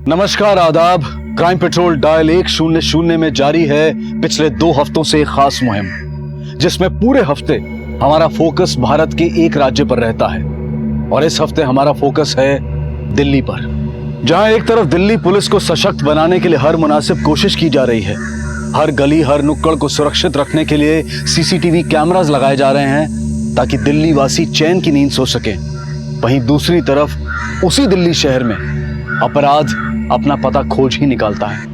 नमस्कार, आदाब। Crime petrol dial 100 में जारी है पिछले 2 हफ्तों से एक खास मुहिम, जिसमें पूरे हफ्ते हमारा फोकस भारत के एक राज्य पर रहता है। और इस हफ्ते हमारा फोकस है दिल्ली पर, जहां एक तरफ दिल्ली पुलिस को सशक्त बनाने के लिए हर मुनासिब कोशिश की जा रही है। हर गली हर नुक्कड़ को सुरक्षित रखने के लिए सीसीटीवी कैमरास लगाए जा रहे हैं ताकि दिल्ली वासी चैन की नींद सो सके। वहीं दूसरी तरफ उसी दिल्ली शहर में अपराध अपना पता खोज ही निकालता है।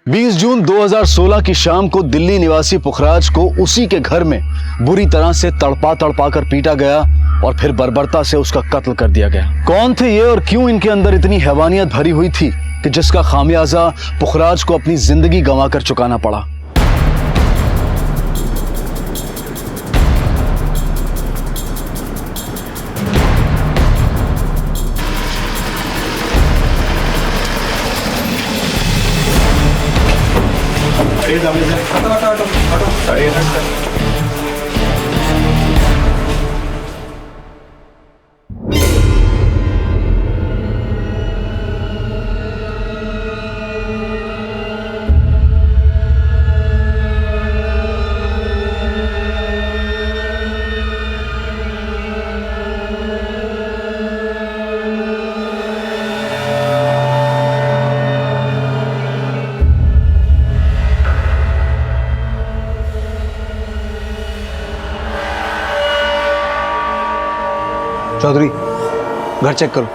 20 जून 2016 की शाम को दिल्ली निवासी पुखराज को उसी के घर में बुरी तरह से तड़पा कर पीटा गया और फिर बर्बरता से उसका कत्ल कर दिया गया। कौन थे ये और क्यों इनके अंदर इतनी हैवानियत भरी हुई थी कि जिसका खामियाजा पुखराज को अपनी जिंदगी गंवाकर चुकाना पड़ा। चौधरी, घर चेक करो।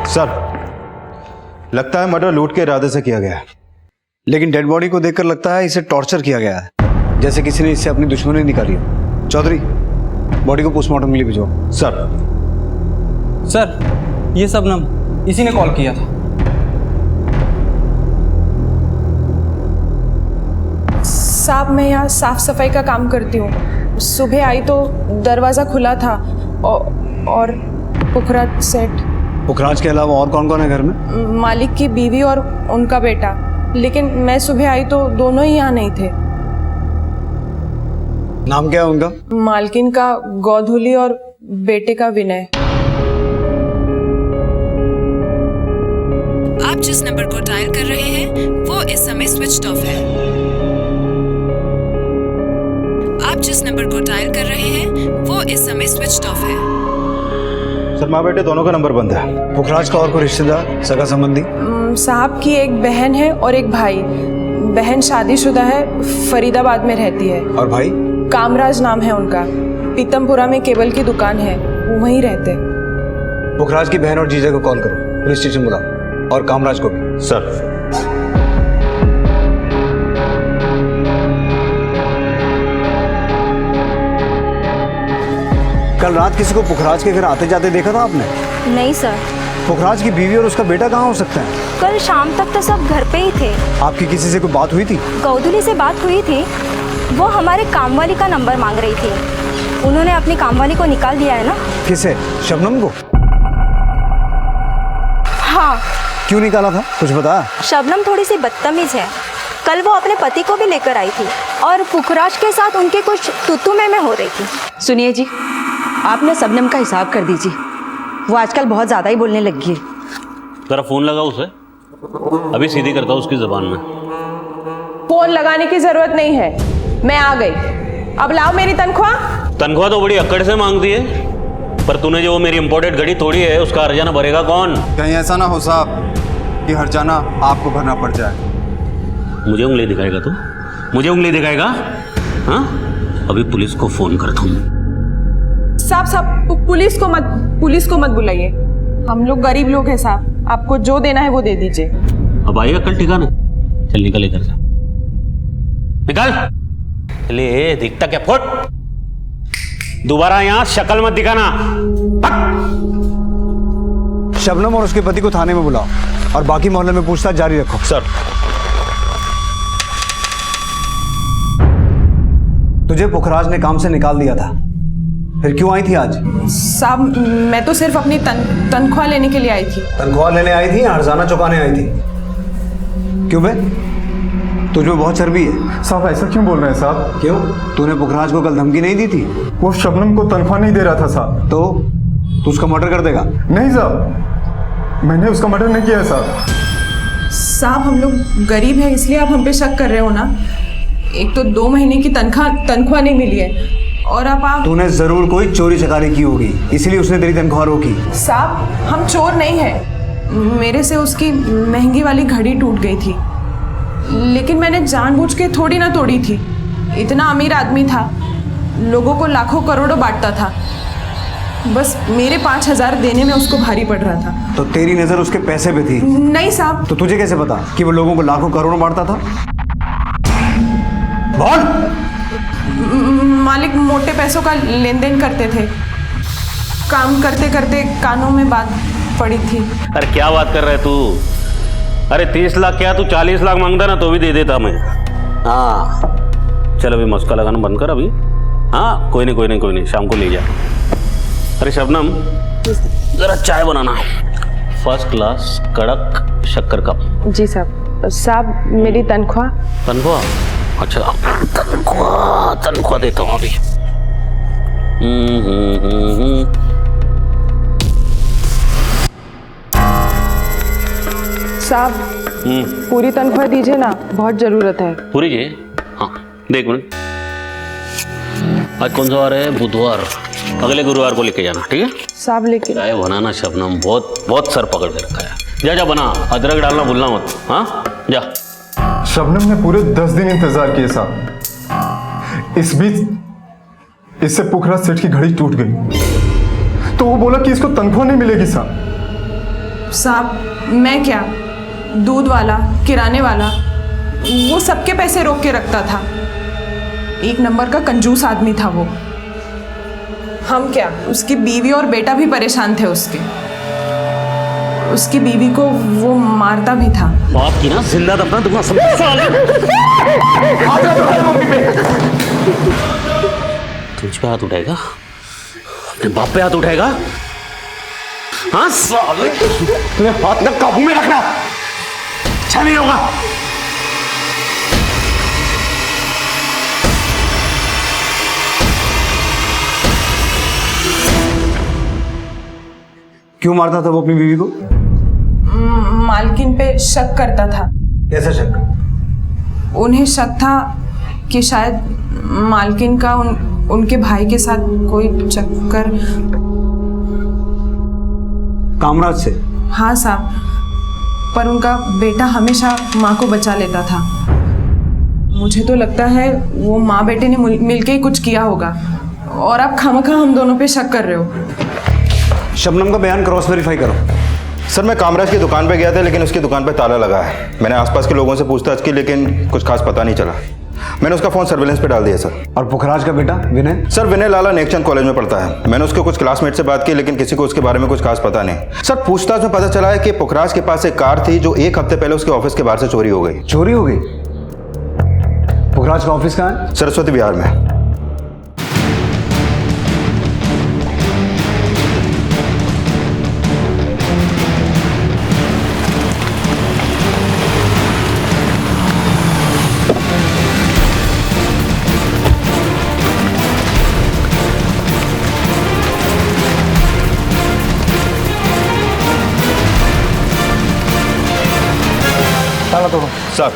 सर, लगता है मर्डर लूट के इरादे से किया गया है। लेकिन डेड बॉडी को देखकर लगता है इसे टॉर्चर किया गया है, जैसे किसी ने इससे अपनी दुश्मनी निकाली हो। चौधरी, बॉडी को पोस्टमार्टम के लिए भिजवाओ। सर, ये शबनम इसी ने कॉल किया था। साहब, मैं यहाँ साफ सफाई का काम करती हूँ। सुबह आई तो दरवाज़ा खुला था और पुखराज सेठ। पुखराज के अलावा और कौन कौन है घर में? मालिक की बीवी और उनका बेटा। लेकिन मैं सुबह आई तो दोनों ही यहाँ नहीं थे। नाम क्या है उनका? मालकिन का गौधुली और बेटे का विनय। आप जिस नंबर को डायल कर रहे हैं वो इस समय स्विच ऑफ है। आप जिस नंबर को डायल कर रहे हैं वो इस समय स्विच ऑफ है। सर, माँ बेटे दोनों का नंबर बंद है। पुखराज का और कोई रिश्तेदार, सगा संबंधी? साहब की एक बहन है और एक भाई। बहन शादीशुदा है, फरीदाबाद में रहती है। और भाई? कामराज नाम है उनका। पीतमपुरा में केबल की दुकान है, वो वहीं रहते। पुखराज की बहन और जीजा को कॉल करो, पुलिस स्टेशन बुलाओ, और कामराज को भी। सर, कल रात किसी को पुखराज के घर आते जाते देखा था आपने? नहीं सर। पुखराज की बीवी और उसका बेटा कहाँ हो सकते हैं? कल शाम तक तो सब घर पे ही थे। आपकी किसी से कोई बात हुई थी? गौधुली से बात हुई थी, वो हमारे कामवाली का नंबर मांग रही थी। उन्होंने अपनी कामवाली को निकाल दिया है ना। किसे? शबनम को? हाँ। क्यों निकाला था, कुछ बता? शबनम थोड़ी सी बदतमीज है। कल वो अपने पति को भी लेकर आई थी और पुखराज के साथ उनके कुछ तू में हो रही थी। सुनिए जी, आपने शबनम का हिसाब कर दीजिए, वो आजकल बहुत ज़्यादा ही बोलने लगी है। जरा फोन लगा उसे, अभी सीधी करता हूँ उसकी जबान में। फोन लगाने की जरूरत नहीं है, मैं आ गई। अब लाओ मेरी तनख्वाह। तनख्वाह तो बड़ी अक्कड़ से मांगती है, पर तूने जो वो मेरी इंपोर्टेड घड़ी तोड़ी है उसका हर्जाना भरेगा कौन? कहीं ऐसा ना हो साहब कि हर्जाना आपको भरना पड़ जाए। मुझे उंगली दिखाएगा तू? मुझे उंगली दिखाएगा? हाँ, अभी पुलिस को फोन करता हूँ। साहब, पुलिस को मत बुलाइए। हम लोग गरीब लोग हैं साहब, आपको जो देना है वो दे दीजिए। अब आइएगा कल ठिकाने। चल निकल इधर से, निकल। चलिए, दिखता क्या? फुट। दोबारा यहाँ शक्ल मत दिखाना। शबनम और उसके पति को थाने में बुलाओ और बाकी मोहल्ले में पूछताछ जारी रखो। सर। तुझे पुखराज ने काम से निकाल दिया था, फिर क्यों आई थी आज? साहब मैं तो सिर्फ अपनी तनख्वाह लेने के लिए आई थी। तनख्वाह लेने आई थी या हर्जाना चुकाने आई थी? क्यों बे, तुझमें बहुत चर्बी है। साहब ऐसा क्यों बोल रहे हैं साहब? क्यों, तूने पुखराज को कल धमकी नहीं दी थी? वो शबनम को तनख्वाह नहीं दे रहा था साहब। तो तू उसका मर्डर कर देगा? नहीं साहब, मैंने उसका मर्डर नहीं किया है साहब। साहब हम लोग गरीब हैं इसलिए आप हम पे शक कर रहे हो ना। एक तो 2 महीने की तनख्वाह नहीं मिली है और अब आप। तूने जरूर कोई चोरी चकारी की होगी, इसीलिए उसने तेरी तनख्वाह रोकी। साहब हम चोर नहीं हैं, मेरे से उसकी महंगी वाली घड़ी टूट गई थी, लेकिन मैंने जानबूझ के थोड़ी ना तोड़ी थी। इतना अमीर आदमी था, लोगों को लाखों करोड़ों बांटता था, बस मेरे 5,000 देने में उसको भारी पड़ रहा था। तो तेरी नजर उसके पैसे पे थी? नहीं साहब। तो तुझे कैसे पता कि वो लोगों को लाखों करोड़ों बांटता था? बोल। मालिक मोटे पैसों का लेन देन करते थे, काम करते करते कानों में बात पड़ी थी। अरे क्या बात कर रहे तू? अरे 30 लाख क्या, तू 40 लाख मांगता ना तो भी दे देता मैं। हाँ चल अभी मस्का लगाना बंद कर अभी। हाँ कोई नहीं, शाम को ले जा। अरे शबनम जरा चाय बनाना, फर्स्ट क्लास कड़क शक्कर कप। जी साहब। साहब मेरी तनख्वाह। अच्छा तनख्वाह देता हूँ अभी। साहब पूरी तनख्वाह दीजिए ना, बहुत जरूरत है। पूरी जी? हाँ देख मिनट, आज कौन सा वार है? बुधवार, अगले गुरुवार को लेके जाना, ठीक है? साहब लेके चाय बनाना शबनम, बहुत सर पकड़ के रखा है। जा बना, अदरक डालना भूलना मत। हाँ जा। शबनम ने पूरे 10 दिन इंतजार किए साहब। इस बीच इससे पुखराज सेठ की घड़ी टूट गई, तो वो बोला कि इसको तनख्वाह नहीं मिलेगी साहब। साहब मैं क्या, दूध वाला, किराने वाला, वो सबके पैसे रोक के रखता था। एक नंबर का कंजूस आदमी था वो। हम क्या, उसकी बीवी और बेटा भी परेशान थे उसकी बीवी को वो मारता भी था। बाप की ना जिंदा दफना दूंगा सब। तुझ पे हाथ उठाएगा? अपने बाप पे हाथ उठाएगा? हाँ साले, तुम्हें हाथ ना काबू में रखना, अच्छा नहीं होगा। क्यों मारता था वो अपनी बीवी को? मालकिन पे शक करता था। कैसा शक? उन्हें शक था कि शायद मालकिन का उनके भाई के साथ कोई चक्कर। कामराज से? हाँ साहब, पर उनका बेटा हमेशा माँ को बचा लेता था। मुझे तो लगता है वो माँ बेटे ने मिलके ही कुछ किया होगा, और आप खामखा हम दोनों पे शक कर रहे हो। शबनम का बयान क्रॉस वेरीफाई करो। सर मैं कामराज की दुकान पे गया था, लेकिन उसकी दुकान पे ताला लगा है। मैंने आसपास के लोगों से पूछताछ की, लेकिन कुछ खास पता नहीं चला। मैंने उसका फ़ोन सर्विलेंस पे डाल दिया सर। और पुखराज का बेटा विनय? सर विनय लाला नेकचंद कॉलेज में पढ़ता है। मैंने उसके कुछ क्लासमेट से बात की, लेकिन किसी को उसके बारे में कुछ खास पता नहीं। सर पूछताछ में पता चला है कि पुखराज के पास एक कार थी जो 1 हफ्ते पहले उसके ऑफिस के बाहर से चोरी हो गई। चोरी हो गई? पुखराज का ऑफिस कहाँ है? सरस्वती विहार में। ताला तोड़ो। सर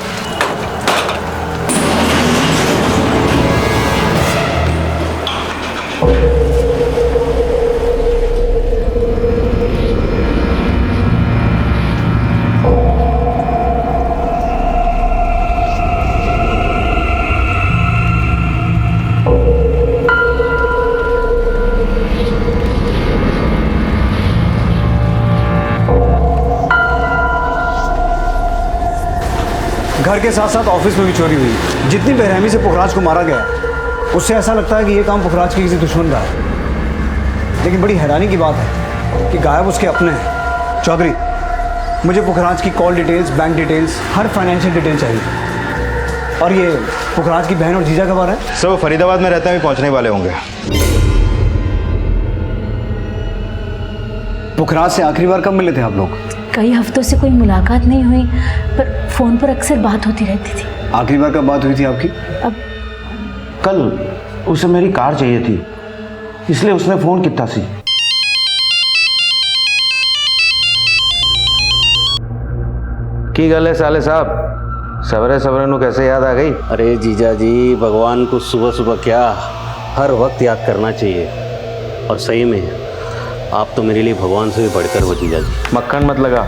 घर के साथ साथ ऑफिस में भी चोरी हुई। जितनी बेरहमी से पुखराज को मारा गया, उससे ऐसा लगता है कि ये काम पुखराज के किसी दुश्मन का है। लेकिन बड़ी हैरानी की बात है कि गायब उसके अपने हैं। चौधरी, मुझे पुखराज की कॉल डिटेल्स, बैंक डिटेल्स, हर फाइनेंशियल डिटेल चाहिए। और ये पुखराज की बहन और जीजा कब आ रहा है? सर वो फरीदाबाद में रहते हैं, अभी पहुंचने वाले होंगे। पुखराज से आखिरी बार कब मिले थे आप लोग? कई हफ्तों से कोई मुलाकात नहीं हुई, पर फोन पर अक्सर बात होती रहती थी। आखिरी बार कब बात हुई थी आपकी? अब कल उसे मेरी कार चाहिए थी, इसलिए उसने फोन किया सी। की गल है साले साहब, सवरे सवरे नु कैसे याद आ गई? अरे जीजा जी, भगवान को सुबह सुबह क्या हर वक्त याद करना चाहिए। और सही में आप तो मेरे लिए भगवान से भी बढ़कर हो जीजा जी। मक्खन मत लगा,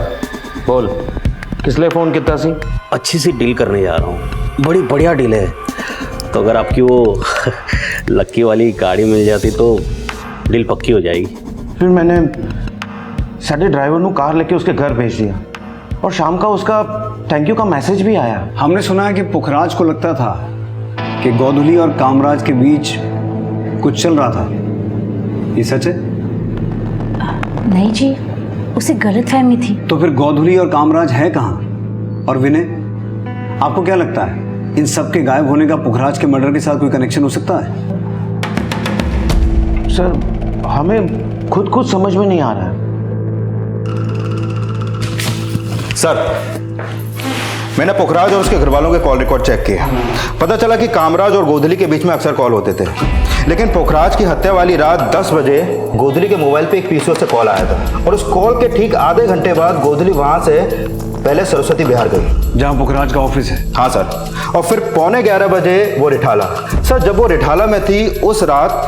बोल किस लिए फोन किया सी? अच्छी सी डील करने जा रहा हूँ, बड़ी बढ़िया डील है। तो अगर आपकी वो लक्की वाली गाड़ी मिल जाती तो डील पक्की हो जाएगी। फिर मैंने साडे ड्राइवर नु कार लेके उसके घर भेज दिया और शाम का उसका थैंक यू का मैसेज भी आया। हमने सुना है कि पुखराज को लगता था कि गोधुली और कामराज के बीच कुछ चल रहा था, ये सच है? नहीं जी, उसे गलतफहमी थी। तो फिर गोधुली और कामराज है कहाँ? और विनय, आपको क्या लगता है इन सब के गायब होने का पुखराज के मर्डर के साथ कोई कनेक्शन हो सकता है? सर हमें खुद समझ में नहीं आ रहा है। सर मैंने पुखराज और उसके घर वालों के कॉल रिकॉर्ड चेक किए। पता चला कि कामराज और गोधली के बीच में अक्सर कॉल होते थे, लेकिन पुखराज की हत्या वाली रात 10 बजे गोधली के मोबाइल पे एक पीसीओ से कॉल आया था और उस कॉल के ठीक आधे घंटे बाद गोधली वहां से पहले सरस्वती बिहार गई, जहां पुखराज का ऑफिस है। हाँ सर, और फिर 11:15 बजे वो रिठाला। सर जब वो रिठाला में थी उस रात,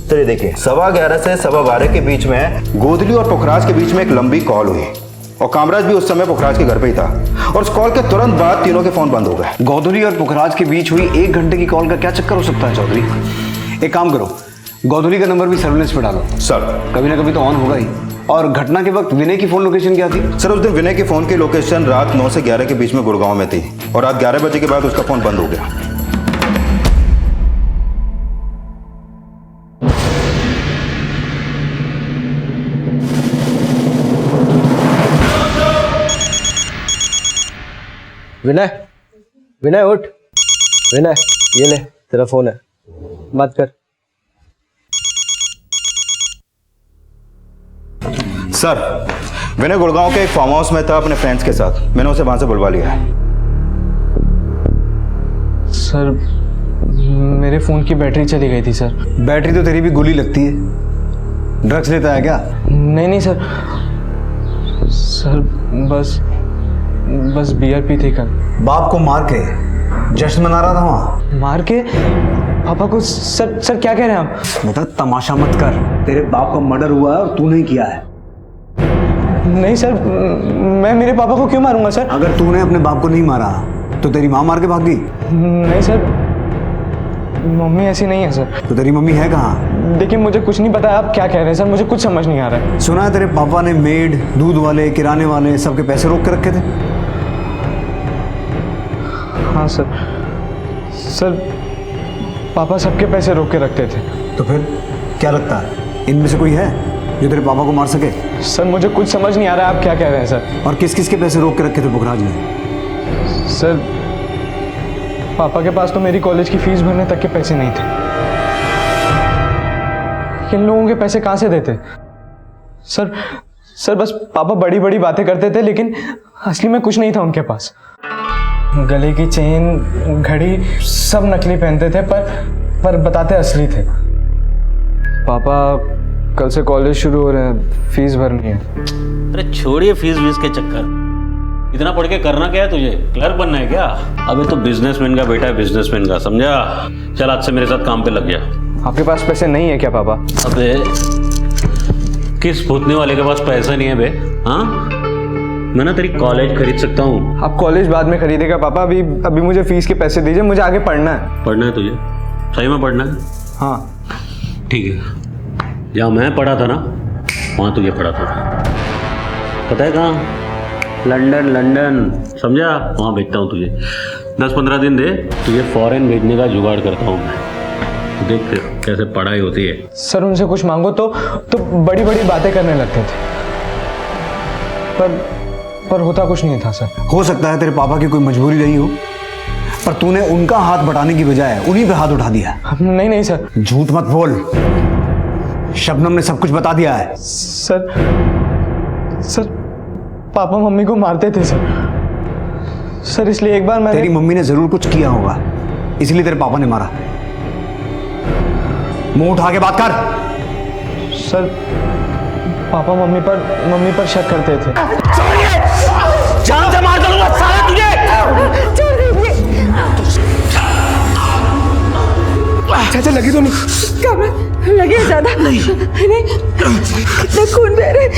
चलिए देखिए, 11:15 से 12:15 के बीच में गोधली और पुखराज के बीच में एक लंबी कॉल हुई और कामराज भी उस समय पुखराज के घर पे ही था और उस कॉल के तुरंत बाद तीनों के फोन बंद हो गए। गोधुली और पुखराज के बीच हुई 1 घंटे की कॉल का क्या चक्कर हो सकता है चौधरी? एक काम करो, गोधुली का नंबर भी सर्विलेंस पे डालो। सर कभी ना कभी तो ऑन होगा ही। और घटना के वक्त विनय की फोन लोकेशन क्या थी? सर उस दिन विनय की फोन की लोकेशन रात 9 से 11 के बीच में गुड़गांव में थी और रात 11 बजे के बाद उसका फोन बंद हो गया। विनय, विनय उठ। विनय ये ले, तेरा फोन है, बात कर। सर विनय गुड़गांव के एक फार्म हाउस में था अपने फ्रेंड्स के साथ, मैंने उसे वहां से बुलवा लिया है। सर मेरे फ़ोन की बैटरी चली गई थी सर। बैटरी तो तेरी भी गोली लगती है। ड्रग्स लेता है क्या? नहीं सर, सर बस बियर पी थी कल। बाप को मार के जश्न मना रहा था वहां? मार के? पापा को? सर क्या कह रहे हैं आप? बेटा तमाशा मत कर, तेरे बाप का मर्डर हुआ है और तू नहीं किया है। नहीं सर, मैं मेरे पापा को क्यों मारूंगा सर? अगर तूने अपने बाप को नहीं मारा तो तेरी माँ मार के भाग गई? नहीं सर, मम्मी ऐसी नहीं है सर। तो तेरी मम्मी है कहाँ? देखिए मुझे कुछ नहीं पता आप क्या कह रहे हैं सर, मुझे कुछ समझ नहीं आ रहा है। सुना है तेरे पापा ने मेड, दूध वाले, किराने वाले सबके पैसे रोक के रखे थे? हाँ सर पापा सबके पैसे रोक के रखते थे। तो फिर क्या लगता है इनमें से कोई है जो तेरे पापा को मार सके? सर मुझे कुछ समझ नहीं आ रहा है आप क्या कह रहे हैं सर। और किस किस के पैसे रोक के रखे थे पुखराज ने? सर पापा के पास तो मेरी कॉलेज की फीस भरने तक के पैसे नहीं थे। इन लोगों के पैसे कहाँ से देते? सर बस पापा बड़ी बड़ी बातें करते थे, लेकिन असली में कुछ नहीं था उनके पास। गले की चेन, घड़ी सब नकली पहनते थे, पर बताते असली थे। पापा कल से कॉलेज शुरू हो रहे हैं, फीस भरनी है। अरे छोड़िए फीस वीस के चक्कर, इतना पढ़ के करना क्या है तुझे? क्लर्क बनना है क्या? अबे तो बिजनेसमैन का बेटा है, बिजनेसमैन का, समझा? चल आज से मेरे साथ काम पे लग जा। आपके पास पैसे नहीं है क्या पापा? अबे किस भूतने वाले के पास पैसा नहीं है बे? हाँ, मैं ना तेरी कॉलेज खरीद सकता हूँ। आप कॉलेज बाद में खरीदेगा पापा, अभी मुझे फीस के पैसे दीजिए, मुझे आगे पढ़ना है। पढ़ना है तुझे? सही में पढ़ना है? हाँ ठीक है, जहाँ मैं पढ़ा था ना वहाँ तुझे पढ़ा था, पता है कहाँ? लंदन, समझा? वहाँ भेजता हूँ तुझे। 10-15 दिन दे, तुझे फॉरेन भेजने का जुगाड़ करता हूँ मैं। देख फिर कैसे पढ़ाई होती है। सर उनसे कुछ मांगो तो बड़ी बड़ी बातें करने लगते थे, पर होता कुछ नहीं था सर। हो सकता है तेरे पापा की कोई मजबूरी रही हो, पर तूने उनका हाथ बटाने की बजाय उन्हीं पे हाथ उठा दिया। नहीं नहीं सर। झूठ मत बोल, शबनम ने सब कुछ बता दिया है। सर पापा मम्मी को मारते थे सर, इसलिए एक बार मैंने। तेरी मम्मी ने जरूर कुछ किया होगा, इसलिए तेरे पापा ने मारा। मुंह उठा के बात कर। सर पापा मम्मी पर शक करते थे। जान से मार दूंगा साले तुझे। चाचा लगी तो नहीं? कहाँ लगे? ज्यादा नहीं। कितना खून बह रहा है।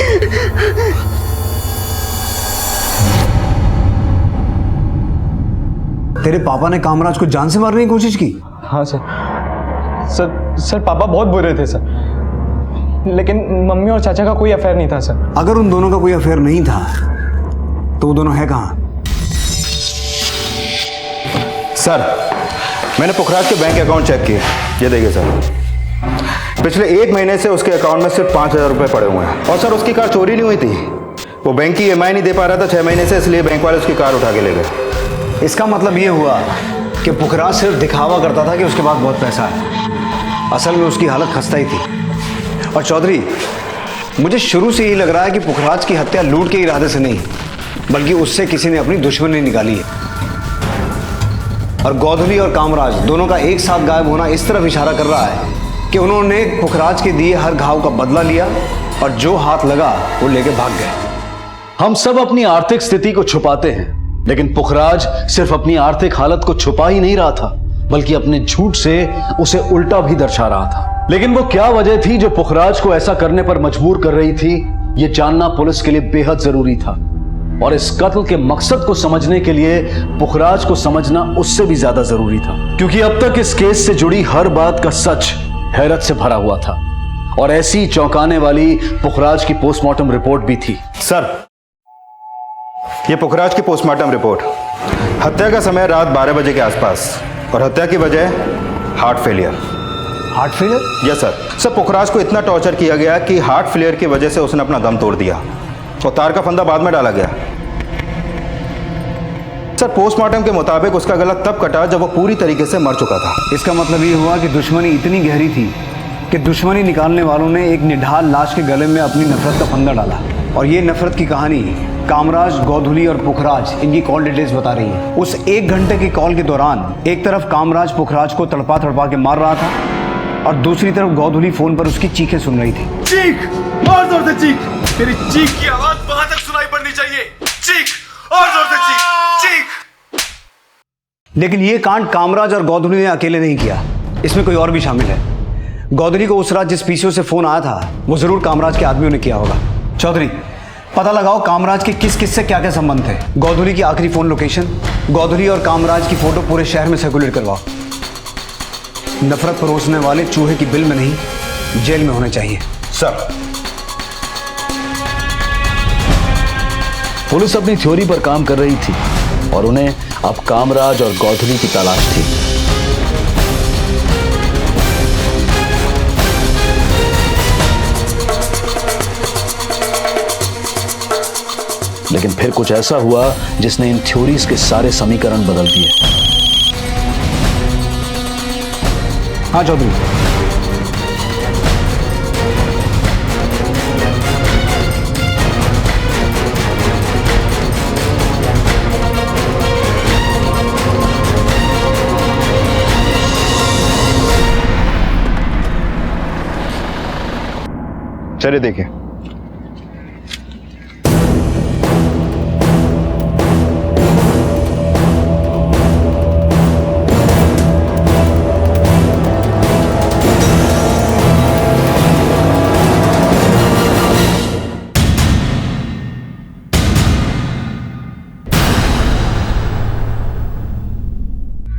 तेरे पापा ने कामराज को जान से मारने की कोशिश की? हाँ सर पापा बहुत बुरे थे सर, लेकिन मम्मी और चाचा का कोई अफेयर नहीं था सर। अगर उन दोनों का कोई अफेयर नहीं था तो वो दोनों है कहाँ? सर मैंने पुखराज के बैंक अकाउंट चेक किए, ये देखिए सर, पिछले 1 महीने से उसके अकाउंट में सिर्फ 5,000 रुपए पड़े हुए हैं। और सर उसकी कार चोरी नहीं हुई थी, वो बैंक की EMI नहीं दे पा रहा था 6 महीने से, इसलिए बैंक वाले उसकी कार उठा के ले गए। इसका मतलब ये हुआ कि पुखराज सिर्फ दिखावा करता था कि उसके पास बहुत पैसा है, असल में उसकी हालत खस्ता ही थी। और चौधरी, मुझे शुरू से यही लग रहा है कि पुखराज की हत्या लूट के इरादे से नहीं, बल्कि उससे किसी ने अपनी दुश्मनी निकाली है। और गोधली और कामराज दोनों का एक साथ गायब होना इस तरफ इशारा कर रहा है कि उन्होंने पुखराज के दिए हर घाव का बदला लिया और जो हाथ लगा वो लेके भाग गए। हम सब अपनी आर्थिक स्थिति को छुपाते हैं, लेकिन पुखराज सिर्फ अपनी आर्थिक हालत को छुपा ही नहीं रहा था, बल्कि अपने झूठ से उसे उल्टा भी दर्शा रहा था। लेकिन वो क्या वजह थी जो पुखराज को ऐसा करने पर मजबूर कर रही थी, ये जानना पुलिस के लिए बेहद जरूरी था। और इस कत्ल के मकसद को समझने के लिए पुखराज को समझना उससे भी ज्यादा जरूरी था, क्योंकि अब तक इस केस से जुड़ी हर बात का सच हैरत से भरा हुआ था। और ऐसी चौंकाने वाली पुखराज की पोस्टमार्टम रिपोर्ट भी थी। सर ये पुखराज की पोस्टमार्टम रिपोर्ट, हत्या का समय रात 12 बजे के आसपास और हत्या की वजह heart failure. Heart failure? Yes sir Pukhraj को इतना टॉर्चर किया गया कि हार्ट फेलियर की वजह से उसने अपना दम तोड़ दिया और तार का फंदा बाद में डाला गया। सर पोस्टमार्टम के मुताबिक उसका गला तब कटा जब वो पूरी तरीके से मर चुका था। इसका मतलब ये हुआ कि दुश्मनी इतनी गहरी थी कि दुश्मनी निकालने वालों ने एक निढाल लाश के गले में अपनी नफरत का फंदा डाला। और ये नफरत की कहानी कामराज, गोधुली और पुखराज इनकी कॉल डिटेल्स बता रही है। उस 1 घंटे की कॉल के दौरान एक तरफ कामराज पुखराज को तड़पा तड़पा के मार रहा था और दूसरी तरफ गोधुली फोन पर उसकी चीखें सुन रही थी। चीख, और जोर से चीख, तेरी चीख की आवाज वहां तक सुनाई पड़नी चाहिए। चीख, और जोर से चीख, चीख। लेकिन ये कांड कामराज और गोधुली ने अकेले नहीं किया, इसमें कोई और भी शामिल है। गोधुली को उस रात जिस पीसीओ से फोन आया था वो जरूर कामराज के आदमियों ने किया होगा। चौधरी, पता लगाओ कामराज के किस किस से क्या क्या संबंध थे। गोधुली की आखिरी फोन लोकेशन, गोधुली और कामराज की फोटो पूरे शहर में सर्कुलेट करवाओ। नफरत परोसने वाले चूहे की बिल में नहीं, जेल में होने चाहिए। सर पुलिस अपनी थ्योरी पर काम कर रही थी और उन्हें अब कामराज और गोधुली की तलाश थी। लेकिन फिर कुछ ऐसा हुआ जिसने इन थ्योरीज के सारे समीकरण बदल दिए। हाँ चौधरी, चलिए देखिए।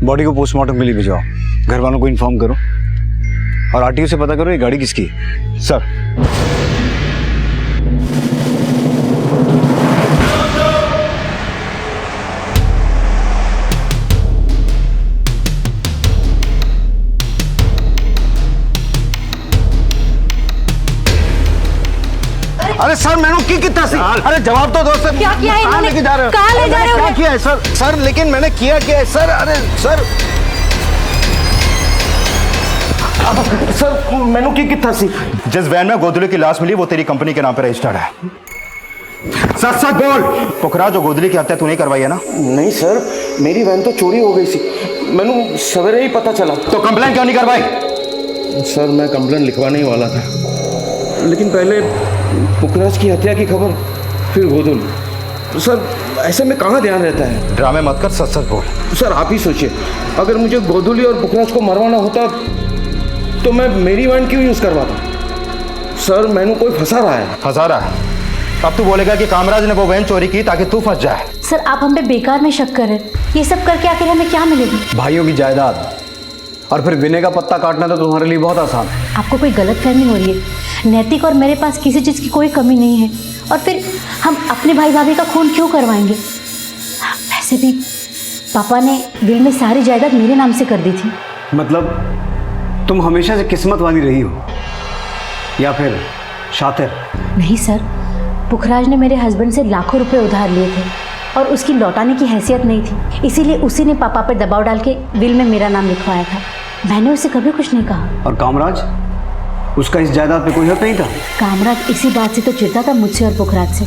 बॉडी को पोस्टमार्टम के लिए भिजवाओ, घर वालों को इन्फॉर्म करो और आरटीओ से पता करो ये गाड़ी किसकी है। सर अरे सर मैंने की कितना सी अरे जवाब तो दो सर। क्या किया है इन्होंने? लेके जा रहे हो? कहाँ ले जा रहे हो? क्या किया है सर? सर लेकिन मैंने किया क्या है सर? अरे सर सर मैंने की कितना सी जिस वैन में गोदली की लाश मिली वो तेरी कंपनी के नाम पे रजिस्टर्ड है। सच सच बोल, पुखराज और गोदली की हत्या तूने करवाई है ना? नहीं सर, मेरी वैन तो चोरी हो गई थी, मैंने सवेरे ही पता चला। तो कंप्लेन क्यों नहीं करवाई? सर मैं कंप्लेन लिखवाने ही वाला था, लेकिन पहले पुखराज की हत्या की खबर, फिर गोदली। सर ऐसे में कहाँ ध्यान रहता है? ड्रामे मत कर, सच सच बोल। सर आप ही सोचिए, अगर मुझे गोदली और पुखराज को मरवाना होता तो मैं मेरी वैन क्यों यूज़ करवाता? सर मैंने कोई फंसा रहा है। फंसा रहा है? अब तू बोलेगा कि कामराज ने वो वैन चोरी की ताकि तू फंस जाए। सर आप हम पे बेकार में शक कर रहे हैं। ये सब करके आखिर हमें क्या मिलेगा? भाइयों की जायदाद और फिर विनय का पत्ता काटना तो तुम्हारे लिए बहुत आसान है। आपको कोई गलतफहमी हो रही है। नैतिक और मेरे पास किसी चीज़ की कोई कमी नहीं है, और फिर हम अपने भाई भाभी का खून क्यों करवाएंगे? वैसे भी पापा ने विल में सारी जायदाद मेरे नाम से कर दी थी। मतलब तुम हमेशा से किस्मत वाली रही हो या फिर शातिर? नहीं सर, पुखराज ने मेरे हस्बैंड से लाखों रुपए उधार लिए थे और उसकी लौटाने की हैसियत नहीं थी, इसीलिए उसी ने पापा पर दबाव डाल के विल में मेरा नाम लिखवाया था। मैंने उसे कभी कुछ नहीं कहा। और कामराज, उसका इस जायदाद पे कोई हक नहीं था? कामराज इसी बात से तो चिढ़ता था मुझसे और पुखराज से।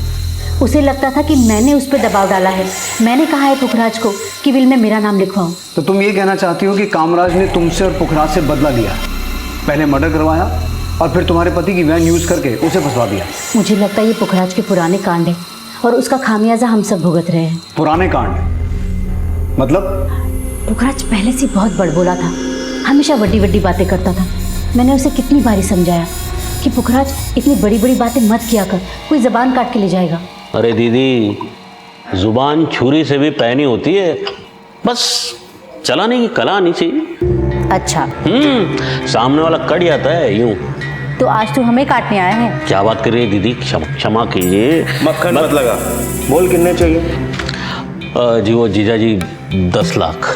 उसे लगता था कि मैंने उस पर दबाव डाला है, मैंने कहा है पुखराज को कि विल में मेरा नाम लिखवाओ। तो तुम ये कहना चाहती हो कि कामराज ने तुमसे और पुखराज से बदला लिया, पहले मर्डर करवाया और फिर तुम्हारे पति की वैन यूज करके उसे फंसवा दिया? मुझे लगता है ये पुखराज के पुराने कांड है और उसका खामियाजा हम सब भुगत रहे हैं। पुराने कांड मतलब? पुखराज पहले से बहुत बड़बोला था, हमेशा बड़ी बड़ी बातें करता था। मैंने उसे कितनी बारी समझाया कि पुखराज इतनी बड़ी बड़ी बातें मत किया कर, कोई जबान काट के ले जाएगा। अरे दीदी, जुबान छुरी से भी पैनी होती है, बस चलाने की कला आनी चाहिए। अच्छा सामने वाला कट जाता है यूं। तो आज तू हमें काटने आया है? क्या बात कर रही है दीदी, क्षमा कीजिए। मक्खन मत लगा, बोल कितने चाहिए? जी वो जीजा जी 10 लाख।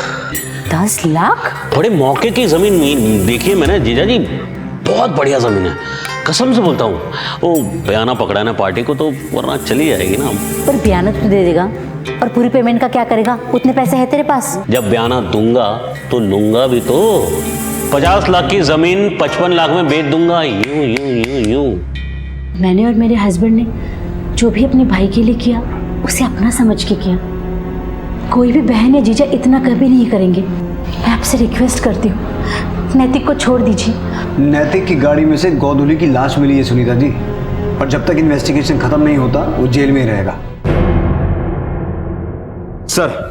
10 लाख? बड़े मौके की जमीन देखिए मैंने जीजा जी, बहुत बढ़िया जमीन है, कसम से बोलता हूँ। वो बयाना पकड़ाना पार्टी को तो, वरना चली जाएगी ना। पर बयाना तो दे देगा, और पूरी पेमेंट का क्या करेगा? उतने पैसे है तेरे पास? जब बयाना दूंगा तो लूंगा भी तो। 50 लाख की जमीन 55 लाख में बेच दूंगा, यूं यूं यूं यूं। मैंने और मेरे हस्बैंड ने जो भी अपने भाई के लिए किया उसे अपना समझ के किया। कोई भी बहन या जीजा इतना कभी नहीं करेंगे। मैं आपसे रिक्वेस्ट करती हूँ, नैतिक को छोड़ दीजिए। नैतिक की गाड़ी में से गोदुली की लाश मिली है सुनीता जी, और जब तक इन्वेस्टिगेशन खत्म नहीं होता वो जेल में ही रहेगा। सर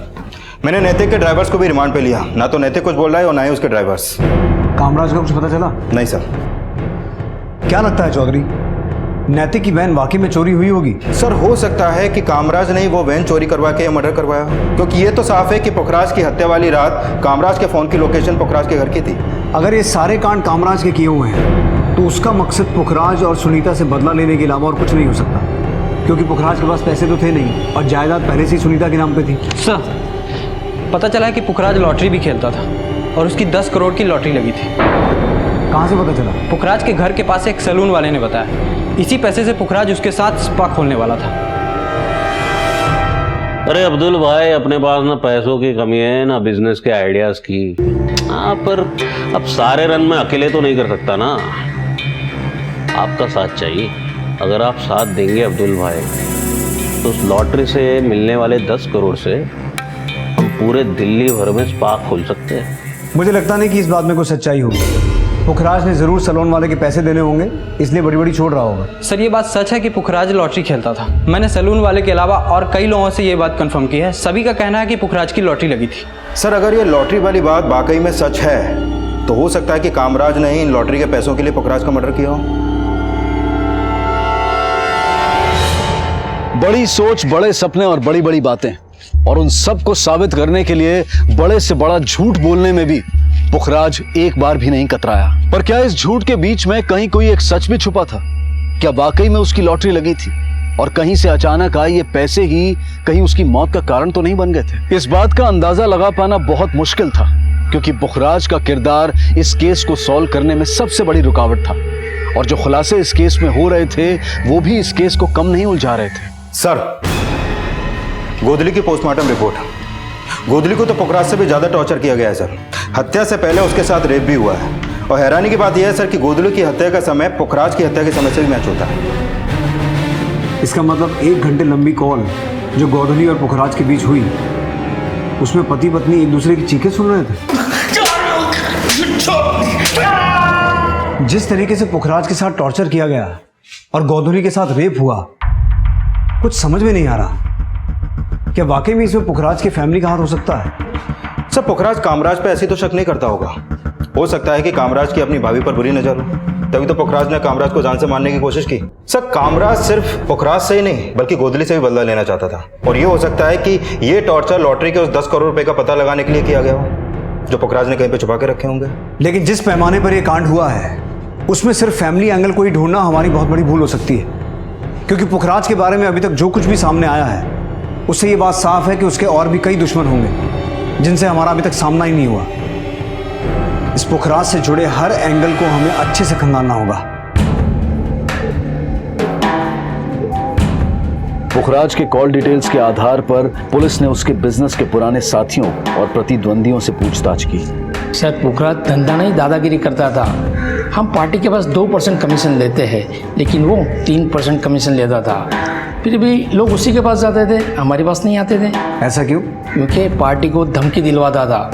मैंने नैतिक के ड्राइवर्स को भी रिमांड पे लिया, ना तो नैतिक कुछ बोल रहा है और ना ही उसके ड्राइवर्स। कामराज का कुछ पता चला? नहीं सर। क्या लगता है चौधरी, नैतिक की वैन वाकई में चोरी हुई होगी? सर हो सकता है कि कामराज ने ही वो वैन चोरी करवा के या मर्डर करवाया, क्योंकि ये तो साफ है कि पुखराज की हत्या वाली रात कामराज के फोन की लोकेशन पुखराज के घर की थी। अगर ये सारे कांड कामराज के किए हुए हैं तो उसका मकसद पुखराज और सुनीता से बदला लेने के अलावा और कुछ नहीं हो सकता, क्योंकि पुखराज के पास पैसे तो थे नहीं और जायदाद पहले से ही सुनीता के नाम पे थी। सर पता चला है कि पुखराज लॉटरी भी खेलता था और उसकी 10 करोड़ की लॉटरी लगी थी। कहाँ से पता चला? पुखराज के घर के पास एक सैलून वाले ने बताया। इसी पैसे से पुखराज उसके साथ स्पा खोलने वाला था। अरे अब्दुल भाई, अपने पास ना पैसों की कमी है ना बिजनेस के आइडियाज की। हाँ, पर अब सारे रन में अकेले तो नहीं कर सकता ना, आपका साथ चाहिए। अगर आप साथ देंगे अब्दुल भाई तो उस लॉटरी से मिलने वाले 10 करोड़ से हम पूरे दिल्ली भर में स्पा खोल सकते हैं। मुझे लगता नहीं कि इस बात में कोई सच्चाई होगी। पुखराज ने जरूर सैलून वाले के पैसे देने होंगे, इसलिए बड़ी बड़ी छोड़ रहा होगा। सर ये बात सच है कि पुखराज लॉटरी खेलता था। मैंने सैलून वाले के अलावा और कई लोगों से ये बात कंफर्म की है। सभी का कहना है कि पुखराज की लॉटरी लगी थी। सर अगर ये लॉटरी वाली बात वाकई में सच है तो हो सकता है कि कामराज ने ही इन लॉटरी के पैसों के लिए पुखराज का मर्डर किया हो। बड़ी सोच, बड़े सपने और बड़ी बड़ी बातें, और उन सब को साबित करने के लिए बड़े से बड़ा झूठ बोलने में भी पुखराज एक बार भी नहीं कतराया। पर क्या इस झूठ के बीच में कहीं कोई एक सच भी छुपा था? क्या वाकई में उसकी लॉटरी लगी थी और कहीं से अचानक आए ये पैसे ही कहीं उसकी मौत का कारण तो नहीं बन गए थे? इस बात का अंदाजा लगा पाना बहुत मुश्किल था, क्योंकि पुखराज का किरदार इस केस को सॉल्व करने में सबसे बड़ी रुकावट था। और जो खुलासे इस केस में हो रहे थे वो भी इस केस को कम नहीं उलझा रहे थे। सर, गोदली की पोस्टमार्टम रिपोर्ट, गोदली को तो पुखराज से भी ज्यादा टॉर्चर किया गया है सर। हत्या से पहले उसके साथ रेप भी हुआ है। और हैरानी की बात यह है सर कि गोदली की हत्या का समय पुखराज की हत्या के समय से भी मैच होता है। इसका मतलब 1 घंटे लंबी कॉल जो गोदली और पुखराज के बीच हुई, उसमें पति पत्नी एक दूसरे की चीखें सुन रहे थे। जिस तरीके से पुखराज के साथ टॉर्चर किया गया और गोदली के साथ रेप हुआ, कुछ समझ में नहीं आ रहा। क्या वाकई में इसमें पुखराज की फैमिली का हाथ हो सकता है? सर, पुखराज कामराज पे ऐसी तो शक नहीं करता होगा। हो सकता है कि कामराज की अपनी भाभी पर बुरी नजर हो, तभी तो पुखराज ने कामराज को जान से मारने की कोशिश की। सर, कामराज सिर्फ पुखराज से ही नहीं बल्कि गोदली से भी बदला लेना चाहता था। और ये हो सकता है कि ये टॉर्चर लॉटरी के उस 10 करोड़ रुपए का पता लगाने के लिए किया गया हो, जो पुखराज ने कहीं पे छुपा के रखे होंगे। लेकिन जिस पैमाने पर यह कांड हुआ है, उसमें सिर्फ फैमिली एंगल को ही ढूंढना हमारी बहुत बड़ी भूल हो सकती है। क्योंकि पुखराज के बारे में अभी तक जो कुछ भी सामने आया है, उससे ये बात साफ है कि उसके और भी कई दुश्मन होंगे जिनसे हमारा अभी तक सामना ही नहीं हुआ। इस पुखराज से जुड़े हर एंगल को हमें अच्छे से खंगालना होगा। पुखराज के कॉल डिटेल्स के आधार पर पुलिस ने उसके बिजनेस के पुराने साथियों और प्रतिद्वंदियों से पूछताछ की। सर, पुखराज धंधा नहीं दादागिरी करता था। हम पार्टी के पास 2% कमीशन लेते हैं, लेकिन वो 3% कमीशन लेता था। फिर भी लोग उसी के पास जाते थे, हमारे पास नहीं आते थे। ऐसा क्यों? क्योंकि पार्टी को धमकी दिलवाता था।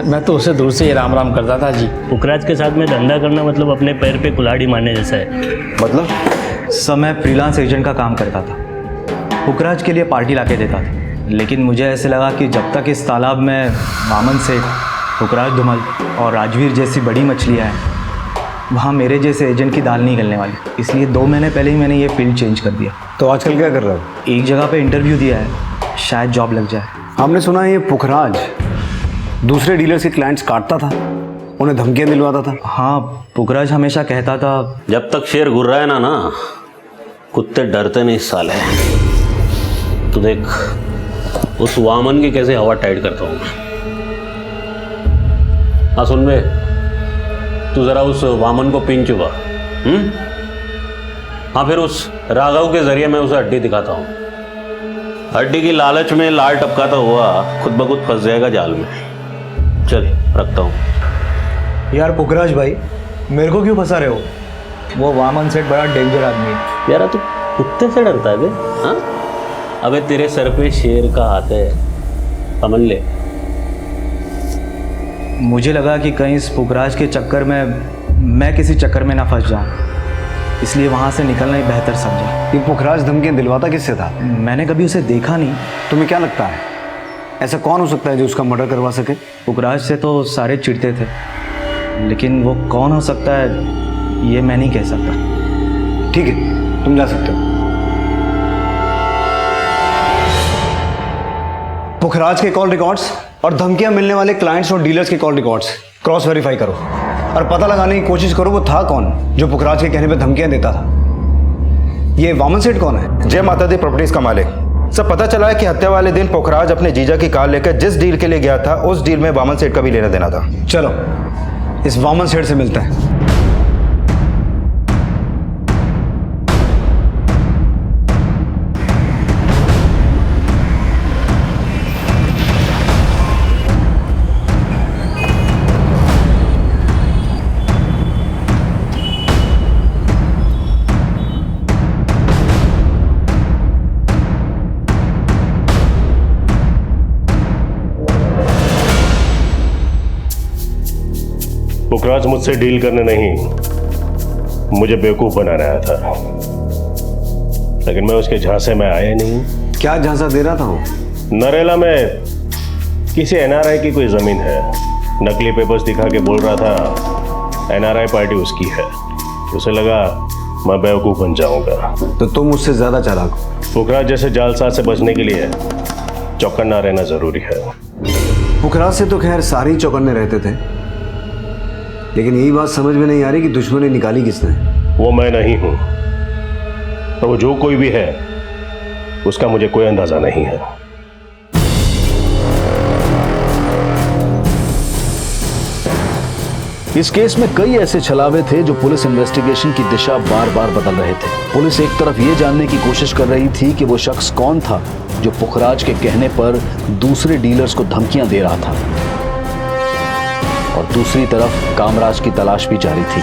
मैं तो उसे दूर से ही राम राम करता था जी। पुखराज के साथ में धंधा करना मतलब अपने पैर पे कुल्हाड़ी मारने जैसा है। मतलब? सर, मैं फ्रीलांस एजेंट का काम करता था। पुखराज के लिए पार्टी लाके देता था, लेकिन मुझे ऐसे लगा कि जब तक इस तालाब में वामन सेठ, पुखराज धुमल और राजवीर जैसी बड़ी मछलियाँ हैं, वहाँ मेरे जैसे एजेंट की दाल नहीं गलने वाली। इसलिए 2 महीने पहले ही मैंने ये फील्ड चेंज कर दिया। तो आजकल क्या कर रहे हो? एक जगह पे इंटरव्यू दिया है, शायद जॉब लग जाए। हमने सुना है ये पुखराज दूसरे डीलर्स के क्लाइंट्स काटता था, उन्हें धमकियाँ दिलवाता था। हाँ, पुखराज हमेशा कहता था, जब तक शेर घुर रहा है ना कुत्ते डरते नहीं साले। तो देख उस वामन की कैसे हवा टाइट करता हूँ मैं। हाँ सुन बे, तू जरा उस वामन को पिन चुका। हाँ, फिर उस राघव के जरिए मैं उसे हड्डी दिखाता हूँ। हड्डी की लालच में लाल टपकाता हुआ खुद ब खुद फंस जाएगा जाल में। चल रखता हूँ। यार पुखराज भाई, मेरे को क्यों फंसा रहे हो? वो वामन सेठ बड़ा डेंजर आदमी है। यार तू कुत्ते से डरता है बे? हाँ, अबे तेरे सर पे शेर का हाथ है, समझ ले। मुझे लगा कि कहीं इस पुखराज के चक्कर में मैं किसी चक्कर में ना फंस जाऊं, इसलिए वहाँ से निकलना ही बेहतर समझा। ये पुखराज धमकियाँ दिलवाता किससे था? मैंने कभी उसे देखा नहीं। तुम्हें क्या लगता है ऐसा कौन हो सकता है जो उसका मर्डर करवा सके? पुखराज से तो सारे चिढ़ते थे, लेकिन वो कौन हो सकता है ये मैं नहीं कह सकता। ठीक है, तुम जा सकते हो। पुखराज के कॉल रिकॉर्ड्स और धमकियां मिलने वाले क्लाइंट्स और डीलर्स के कॉल रिकॉर्ड्स क्रॉस वेरीफाई करो और पता लगाने की कोशिश करो वो था कौन जो पुखराज के कहने पे धमकियां देता था। ये वामन सेठ कौन है? जय माता दी प्रॉपर्टीज का मालिक। सब पता चला है कि हत्या वाले दिन पुखराज अपने जीजा की कार लेकर जिस डील के लिए गया था, उस डील में वामन सेठ का भी लेना देना था। चलो इस वामन सेठ से मिलते हैं। पुखराज मुझसे डील करने नहीं, मुझे बेवकूफ बनाने आया था, लेकिन मैं उसके झांसे में आया नहीं। क्या झांसा दे रहा था वो? नरेला में किसी एनआरआई की कोई जमीन है, नकली पेपर्स दिखा के बोल रहा था एनआरआई पार्टी उसकी है। उसे लगा मैं बेवकूफ बन जाऊंगा। तो तुम उससे ज्यादा चालाक हो। पुखराज जैसे जालसाज से बचने के लिए चौकन्ना रहना जरूरी है। पुखराज से तो खैर सारे ही चौकन्ने रहते थे, लेकिन यही बात समझ में नहीं आ रही कि दुश्मनी निकाली किसने। वो मैं नहीं हूं, तो वो जो कोई भी है उसका मुझे कोई अंदाजा नहीं है। इस केस में कई ऐसे छलावे थे जो पुलिस इन्वेस्टिगेशन की दिशा बार बार बदल रहे थे। पुलिस एक तरफ ये जानने की कोशिश कर रही थी कि वो शख्स कौन था जो पुखराज के कहने पर दूसरे डीलर्स को धमकियां दे रहा था, और दूसरी तरफ कामराज की तलाश भी जारी थी।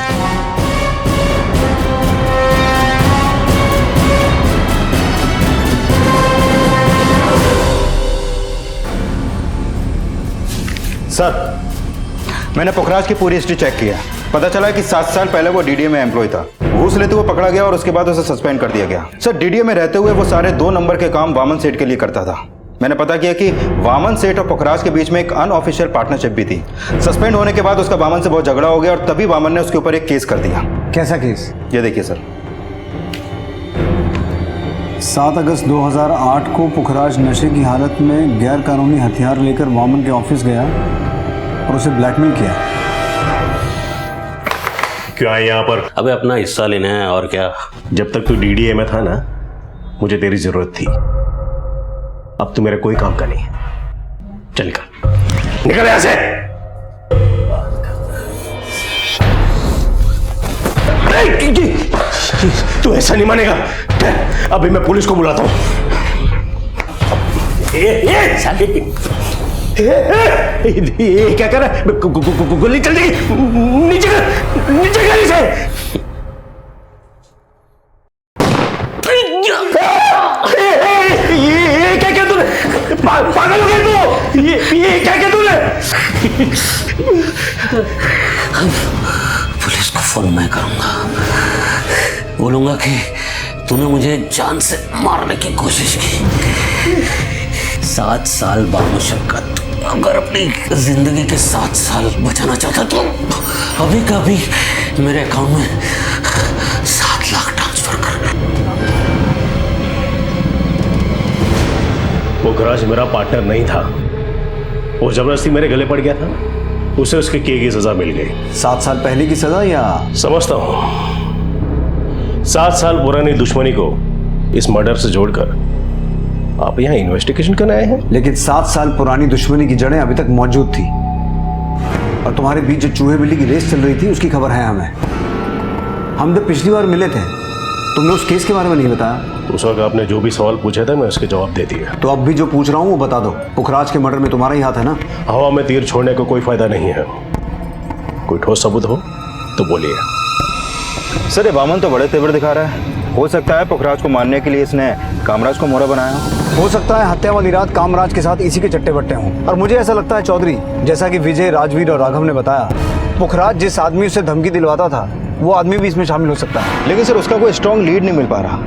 सर, मैंने पुखराज की पूरी हिस्ट्री चेक किया। पता चला कि 7 साल पहले वो डीडीए में एम्प्लॉय था। घूस लेते हुए पकड़ा गया और उसके बाद उसे सस्पेंड कर दिया गया। सर, डीडीए में रहते हुए वो सारे 2 नंबर के काम वामन सेठ के लिए करता था। मैंने पता किया कि वामन सेठ और पुखराज के बीच में एक अनऑफिशियल पार्टनरशिप भी थी। सस्पेंड होने के बाद उसका वामन से बहुत झगड़ा हो गया और तभी वामन ने उसके ऊपर एक केस कर दिया। कैसा केस? ये देखिए सर। 7 अगस्त 2008 को पुखराज नशे की हालत में गैर कानूनी हथियार लेकर वामन के ऑफिस गया और उसे ब्लैकमेल किया। क्या है यहाँ पर? अबे अपना हिस्सा लेना है और क्या। जब तक तू डीडीए में था ना, मुझे तेरी जरूरत थी। अब तू मेरे कोई काम का नहीं। चल निकल यहां से। तू ऐसा नहीं मानेगा। अभी मैं पुलिस को बुलाता हूं। ये क्या कर रहा है? गोली चल जाएगी। नीचे गाड़ी से। ये क्या क्या तूने? पागल हो गया तू? ये क्या क्या तूने? पुलिस को फोन मैं करूंगा, बोलूंगा कि तूने मुझे जान से मारने की कोशिश की। 7 साल बामुशक्कत, अगर अपनी जिंदगी के 7 साल बचाना चाहता तो अभी का अभी मेरे अकाउंट में 7 लाख ट्रांसफर कर। पुखराज मेरा पार्टनर नहीं था, वो जबरदस्ती मेरे गले पड़ गया था। उसे उसके किए की सजा मिल गई। 7 साल पहले की सजा या? समझता हूं। 7 साल पुरानी दुश्मनी को इस मर्डर से जोड़कर आप यहाँ इन्वेस्टिगेशन करने आए हैं। लेकिन 7 साल पुरानी दुश्मनी की जड़ें अभी तक मौजूद थी, और तुम्हारे बीच जो चूहे बिल्ली की रेस चल रही थी उसकी खबर है हमें। हम जब पिछली बार मिले थे तुमने उस केस के बारे में नहीं बताया। उस वक्त आपने जो भी सवाल पूछे थे मैं उसके जवाब दे दिए। तो अब भी जो पूछ रहा हूँ वो बता दो। पुखराज के मर्डर में तुम्हारा ही हाथ है ना? हवा में तीर छोड़ने का कोई फायदा नहीं है। कोई ठोस सबूत हो तो बोलिए। सर, ये वामन तो बड़े तेवर दिखा रहा है। हो सकता है पुखराज को मारने के लिए इसने कामराज को मोहरा बनाया हो सकता है हत्या वाली रात कामराज के साथ इसी के चट्टे बट्टे हों। और मुझे ऐसा लगता है चौधरी, जैसा कि विजय, राजवीर और राघव ने बताया, पुखराज जिस आदमी से धमकी दिलवाता था वो आदमी भी इसमें शामिल हो सकता है। लेकिन सर, उसका कोई स्ट्रॉन्ग लीड नहीं मिल पा रहा,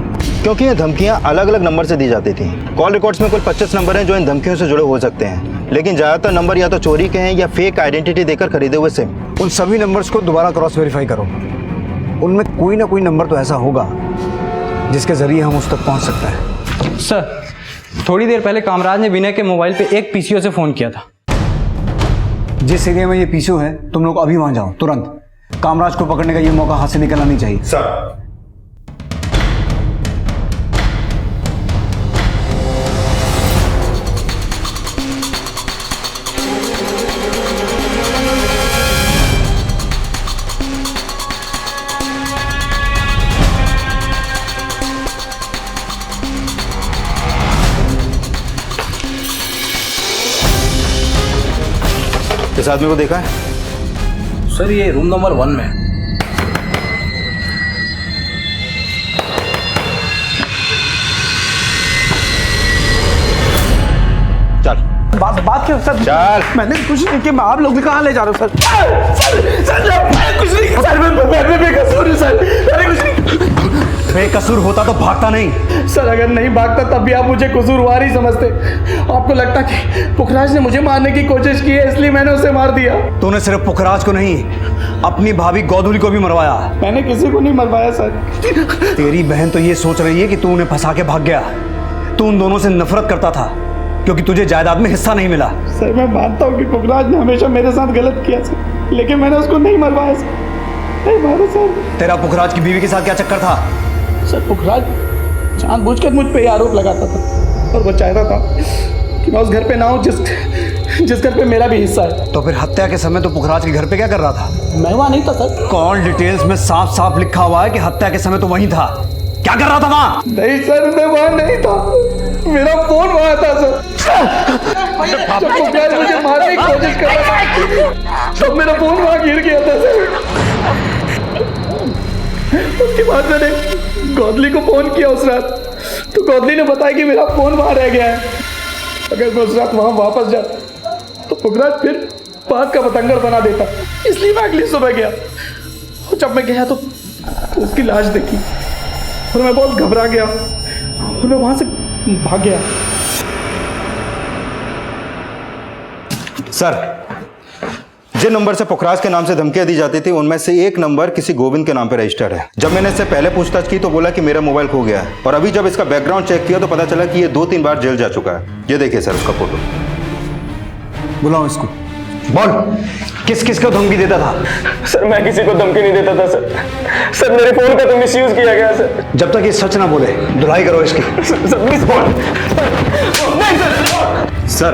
क्योंकि ये धमकियां अलग अलग नंबर से दी जाती थी। कॉल रिकॉर्ड्स में कुल 25 नंबर हैं जो इन धमकियों से जुड़े हो सकते हैं, लेकिन ज़्यादातर नंबर या तो चोरी के हैं या फेक आइडेंटिटी देकर खरीदे हुए सिम। उन सभी नंबर्स को दोबारा क्रॉस वेरीफाई करो। उनमें कोई ना कोई नंबर तो ऐसा होगा जिसके जरिए हम उस तक पहुंच सकते हैं। सर, थोड़ी देर पहले कामराज ने विनय के मोबाइल पे एक पीसीओ से फोन किया था। जिस एरिया में ये पीसीओ है तुम लोग अभी वहां जाओ तुरंत। कामराज को पकड़ने का ये मौका हाथ से निकलना नहीं चाहिए। सर, इस आदमी को देखा है? सर, ये रूम नंबर 1 में। चल बात क्या सर? चल। मैंने कुछ नहीं किया। आप लोग कहाँ ले जा रहे हो सर? सर कुछ नहीं। सर मैं बेकसूर हूँ सर। मैंने कुछ नहीं। बेकसूर होता तो भागता नहीं। सर, अगर नहीं भागता तब भी आप मुझे कसूरवार ही समझते। आपको लगता कि पुखराज ने मुझे मारने की कोशिश की है इसलिए मैंने उसे मार दिया। तूने सिर्फ पुखराज को नहीं, अपनी भाभी गोधुली को भी मरवाया। मैंने किसी को नहीं मरवाया सर। तेरी बहन तो ये सोच रही है कि तू उन्हें फंसा के भाग गया। तू उन दोनों से नफरत करता था क्योंकि तुझे जायदाद में हिस्सा नहीं मिला। सर, मैं मानता हूँ कि पुखराज ने हमेशा मेरे साथ गलत किया सर, लेकिन मैंने उसको नहीं मरवाया सर। नहीं मारा सर। तेरा पुखराज की बीवी के साथ क्या चक्कर था? सर, पुखराज जानबूझकर मुझ पे आरोप लगाता था और वो चाहता था कि मैं उस घर पे ना हूँ जिस घर पे मेरा भी हिस्सा है। तो फिर हत्या के समय तो पुखराज के घर पे क्या कर रहा था? मैं वहाँ नहीं था सर। कॉल डिटेल्स में साफ साफ लिखा हुआ है कि हत्या के समय तो वहीं था। क्या कर रहा था वहाँ? नहीं सर, मैं वहाँ नहीं था, मेरा फोन वहाँ था सर। जब पुखराज मुझे मारने की कोशिश कर रहा था तब मेरा फोन वहाँ गिर गया था सर। उसके बाद मैंने गौदली को फोन किया उस रात, तो गौदली ने बताया कि मेरा फोन वहाँ रह गया है। अगर मैं उस रात वहाँ वापस जाता तो पुखराज फिर बात का बतंगड़ बना देता, इसलिए मैं अगली सुबह गया। और जब मैं गया तो उसकी लाश देखी और मैं बहुत घबरा गया और मैं वहाँ से भाग गया। सर, जिन नंबर से पुखराज के नाम से धमकियां दी जाती थी उनमें से एक नंबर किसी गोविंद के नाम पे रजिस्टर्ड है। जब मैंने इससे पहले पूछताछ की तो बोला कि मेरा मोबाइल खो गया है, और अभी जब इसका बैकग्राउंड चेक किया तो पता चला कि ये 2-3 बार जेल जा चुका है। ये देखिए सर उसका फोटो। बुलाओ इसको। बोल, किस किस को धमकी देता था? सर मैं किसी को धमकी नहीं देता था सर। सर मेरे फोन का तो मिसयूज किया गया सर। जब तक ये सच ना बोले धुलाई करो इसकी। सर प्लीज बोल। नहीं सर,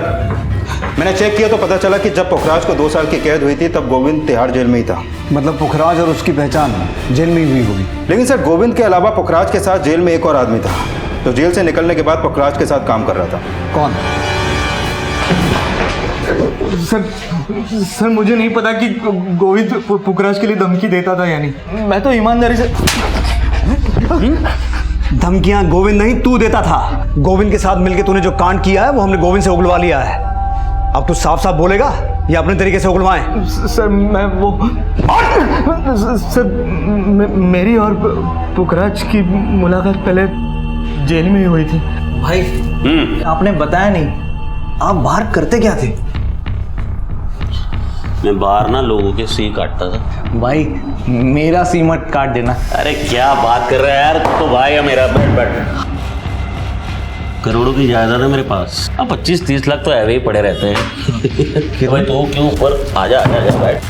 मैंने चेक किया तो पता चला कि जब पुखराज को 2 साल की कैद हुई थी तब गोविंद तिहाड़ जेल में ही था। मतलब पुखराज और उसकी पहचान जेल में ही हुई होगी। लेकिन सर, गोविंद के अलावा पुखराज के साथ जेल में एक और आदमी था जो जेल से निकलने के बाद पुखराज के साथ काम कर रहा था। कौन? सर मुझे नहीं पता कि गोविंद पुखराज के लिए धमकी देता था या नहीं। मैं तो ईमानदारी से। धमकियां गोविंद नहीं तू देता था। गोविंद के साथ मिलके तूने जो कांड किया है वो हमने गोविंद से उगलवा लिया है। अब तू साफ साफ बोलेगा या अपने तरीके से उगलवाएं? सर मैं वो सर मेरी और पुखराज की मुलाकात पहले जेल में ही हुई थी। भाई आपने बताया नहीं, आप बाहर करते क्या थे? मैं बाहर ना लोगों के सी काटता था। भाई मेरा सी मत काट देना। अरे क्या बात कर रहा है यार, तू तो भाई है मेरा। बैठ। करोड़ों की जायदाद है मेरे पास। अब 25-30 लाख तो ऐसे ही पड़े रहते हैं। भाई तू क्यों ऊपर आजा आजा आजा बैठ।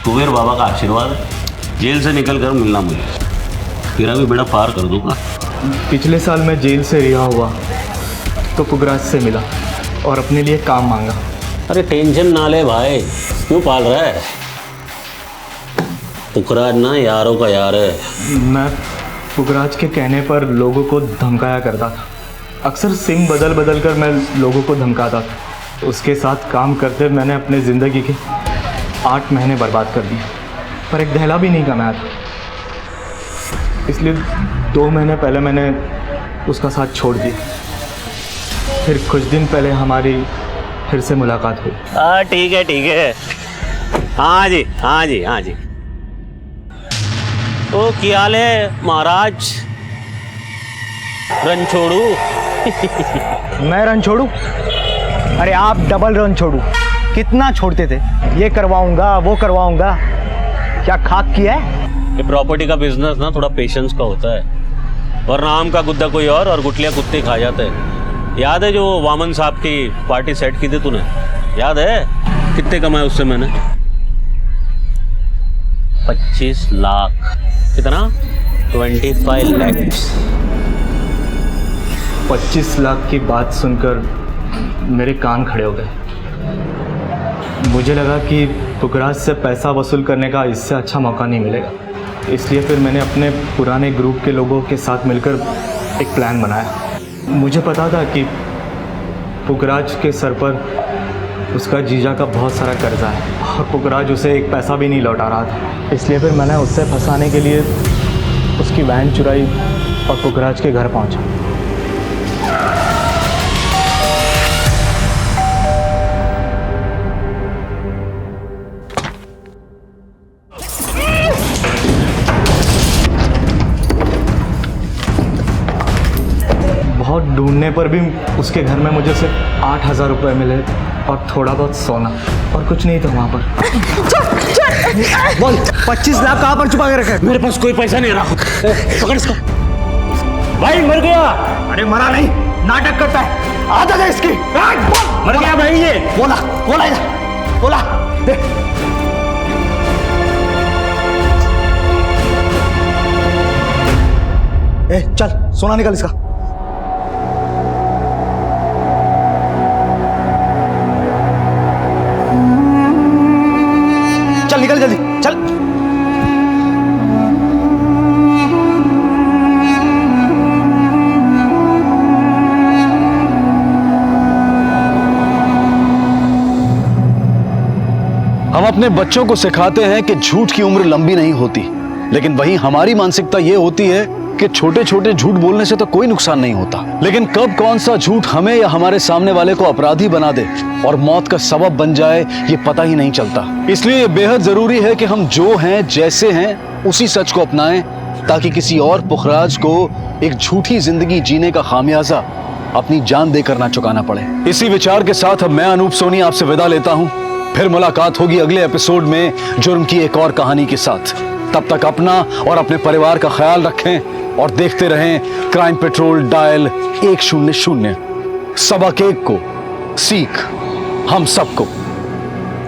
कुबेर बाबा का आशीर्वाद है। जेल से निकल कर मिलना मुझे, तेरा भी बेड़ा पार कर दूंगा। पिछले साल मैं जेल से रिहा हुआ तो पुखराज से मिला और अपने लिए काम मांगा। अरे टेंशन ना ले भाई, क्यों पाल रहा है? पुखराज ना यारों का यार है। मैं पुखराज के कहने पर लोगों को धमकाया करता था। अक्सर सिम बदल बदल कर मैं लोगों को धमकाता था। उसके साथ काम करते मैंने अपने ज़िंदगी के 8 महीने बर्बाद कर दिए, पर एक दहला भी नहीं कमाया था। इसलिए 2 महीने पहले मैंने उसका साथ छोड़ दिया। फिर कुछ दिन पहले हमारी फिर से मुलाकात हुई। ठीक है ठीक है। हाँ जी हाँ जी हाँ जी। तो क्या हाल है महाराज? रन छोड़ू? मैं रन छोड़ू? अरे आप डबल रन छोड़ू। कितना छोड़ते थे? ये करवाऊंगा वो करवाऊंगा, क्या खाक किया है? ये प्रॉपर्टी का बिजनेस ना थोड़ा पेशेंस का होता है, वरना आम का गुद्दा कोई और गुटलियां कुत्ते खा जाते हैं। याद है जो वामन साहब की पार्टी सेट की थी तूने? याद है कितने कमाए उससे मैंने? 25 लाख। कितना? 25 लाख। 25 लाख की बात सुनकर मेरे कान खड़े हो गए। मुझे लगा कि पुखराज से पैसा वसूल करने का इससे अच्छा मौका नहीं मिलेगा। इसलिए फिर मैंने अपने पुराने ग्रुप के लोगों के साथ मिलकर एक प्लान बनाया। मुझे पता था कि पुखराज के सर पर उसका जीजा का बहुत सारा कर्जा है और पुखराज उसे एक पैसा भी नहीं लौटा रहा था। इसलिए फिर मैंने उससे फंसाने के लिए उसकी वैन चुराई और पुखराज के घर पहुंचा। बहुत ढूंढने पर भी उसके घर में मुझे सिर्फ 8,000 रुपये मिले और थोड़ा बहुत सोना और कुछ नहीं था वहाँ पर। बोल 25 लाख कहाँ पर छुपा के रखे? मेरे पास कोई पैसा नहीं रहा। पकड़ इसको। भाई मर गया। अरे मरा नहीं, नाटक करता है। आदत है इसकी। मर गया भाई ये। बोला बोला बोला दे। चल सोना निकल इसका। अपने बच्चों को सिखाते हैं कि झूठ की उम्र लंबी नहीं होती, लेकिन वहीं हमारी मानसिकता ये होती है कि छोटे छोटे झूठ बोलने से तो कोई नुकसान नहीं होता, लेकिन कब कौन सा झूठ हमें या हमारे सामने वाले को अपराधी बना दे और मौत का सबब बन जाए ये पता ही नहीं चलता। इसलिए ये बेहद जरूरी है कि हम जो हैं जैसे हैं उसी सच को अपनाएं, ताकि किसी और पुखराज को एक झूठी जिंदगी जीने का खामियाजा अपनी जान देकर ना चुकाना पड़े। इसी विचार के साथ अब मैं अनूप सोनी आपसे विदा लेता हूं। फिर मुलाकात होगी अगले एपिसोड में जुर्म की एक और कहानी के साथ। तब तक अपना और अपने परिवार का ख्याल रखें और देखते रहें क्राइम पेट्रोल डायल 100। सबक एक को सीख हम सबको।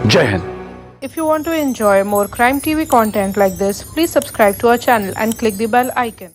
जय Hind. If you want to enjoy more Crime TV content like this, please subscribe to our channel and click the bell icon.